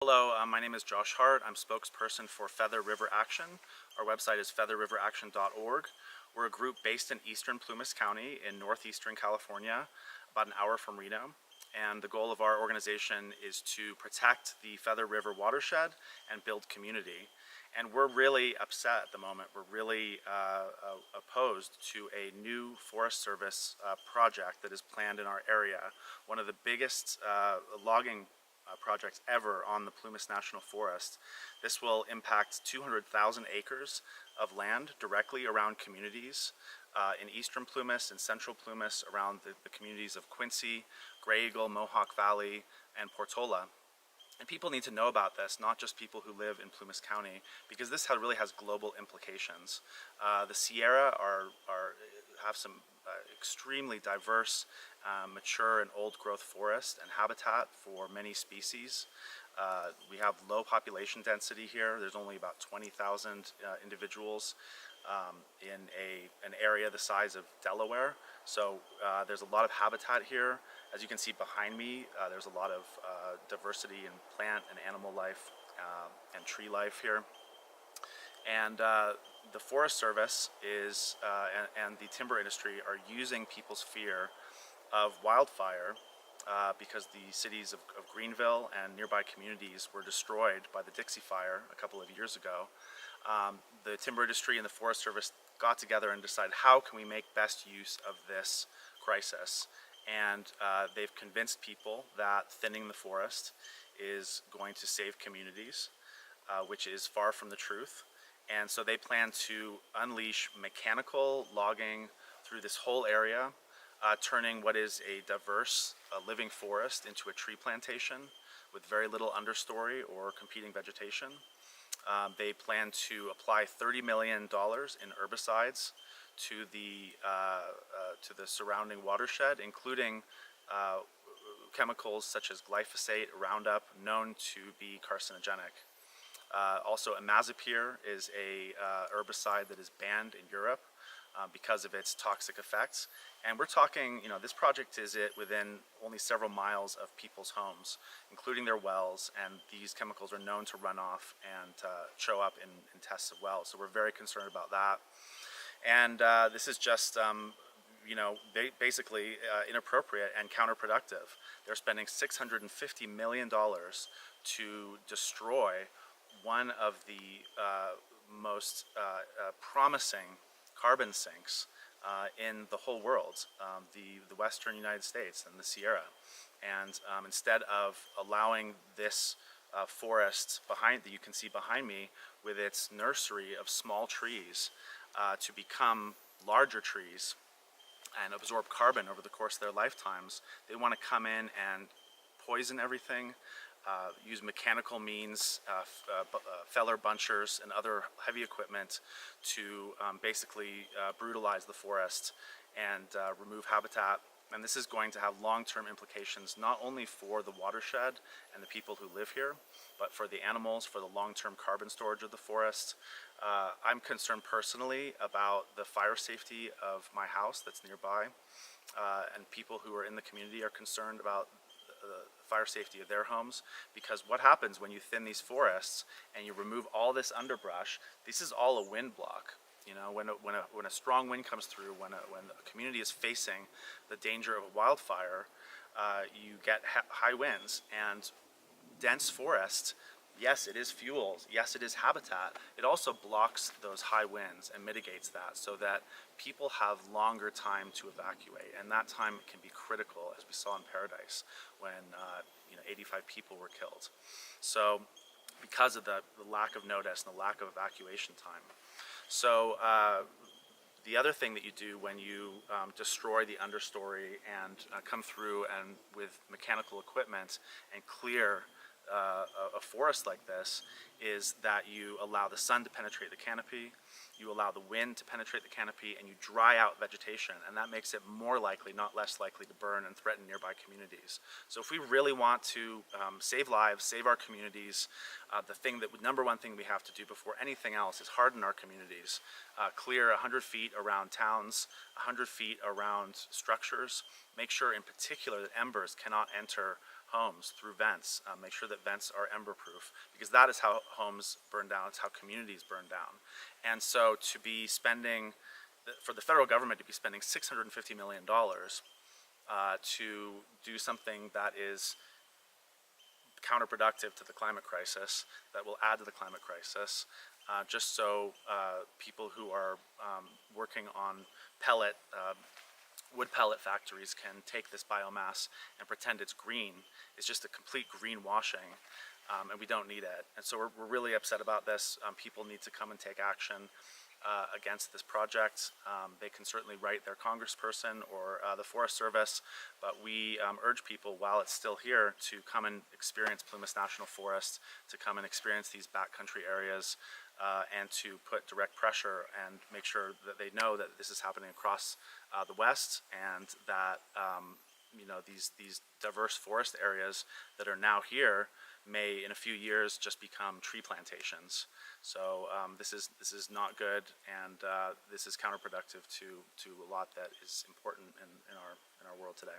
Hello, my name is Josh Hart. I'm spokesperson for Feather River Action. Our website is featherriveraction.org. We're a group based in eastern Plumas County in northeastern California, about an hour from Reno. And the goal of our organization is to protect the Feather River watershed and build community. And we're really upset at the moment. We're really opposed to a new Forest Service project that is planned in our area. One of the biggest logging projects ever on the Plumas National Forest. This will impact 200,000 acres of land directly around communities in eastern Plumas and central Plumas, around the communities of Quincy, Gray Eagle, Mohawk Valley, and Portola. And people need to know about this, not just people who live in Plumas County, because this really has global implications. The Sierra have some extremely diverse, mature and old growth forest and habitat for many species. We have low population density here. There's only about 20,000 individuals in an area the size of Delaware. So there's a lot of habitat here. As you can see behind me, there's a lot of diversity in plant and animal life and tree life here. And the Forest Service is and the timber industry are using people's fear of wildfire because the cities of Greenville and nearby communities were destroyed by the Dixie Fire a couple of years ago. The timber industry and the Forest Service got together and decided, how can we make best use of this crisis? And they've convinced people that thinning the forest is going to save communities, which is far from the truth. And so they plan to unleash mechanical logging through this whole area, turning what is a diverse living forest into a tree plantation with very little understory or competing vegetation. They plan to apply $30 million in herbicides to the surrounding watershed, including chemicals such as glyphosate, Roundup, known to be carcinogenic. Also, imazapyr is a herbicide that is banned in Europe because of its toxic effects. And we're talking, this project is within only several miles of people's homes, including their wells, and these chemicals are known to run off and show up in tests of wells. So we're very concerned about that. And this is just, basically inappropriate and counterproductive. They're spending $650 million to destroy one of the most promising carbon sinks in the whole world, the western United States and the Sierra. And instead of allowing this forest that you can see behind me with its nursery of small trees to become larger trees and absorb carbon over the course of their lifetimes, they want to come in and poison everything, use mechanical means, feller bunchers and other heavy equipment to basically brutalize the forest and remove habitat. And this is going to have long-term implications not only for the watershed and the people who live here, but for the animals, for the long-term carbon storage of the forest. I'm concerned personally about the fire safety of my house that's nearby, and people who are in the community are concerned about the fire safety of their homes, because what happens when you thin these forests and you remove all this underbrush? This is all a wind block. When a strong wind comes through, when a community is facing the danger of a wildfire, you get high winds. And dense forest, yes, it is fuel, yes, it is habitat. It also blocks those high winds and mitigates that, so that people have longer time to evacuate, and that time can be critical, as we saw in Paradise when 85 people were killed. So because of the lack of notice and the lack of evacuation time. So the other thing that you do when you destroy the understory and come through and with mechanical equipment and clear a forest like this is that you allow the sun to penetrate the canopy, you allow the wind to penetrate the canopy, and you dry out vegetation, and that makes it more likely, not less likely, to burn and threaten nearby communities. So if we really want to save lives, save our communities, number one thing we have to do before anything else is harden our communities, clear 100 feet around towns, 100 feet around structures, make sure in particular that embers cannot enter homes through vents, make sure that vents are ember proof, because that is how homes burn down, it's how communities burn down. And so to be spending, for the federal government to be spending $650 million to do something that is counterproductive to the climate crisis, that will add to the climate crisis, just so people who are working on wood pellet factories can take this biomass and pretend it's green. It's just a complete greenwashing, and we don't need it. And so we're really upset about this. People need to come and take action against this project. They can certainly write their congressperson or the Forest Service, but we urge people while it's still here to come and experience Plumas National Forest, to come and experience these backcountry areas, and to put direct pressure and make sure that they know that this is happening across the West, and that these diverse forest areas that are now here may in a few years just become tree plantations. So this is not good, and this is counterproductive to a lot that is important in our world today.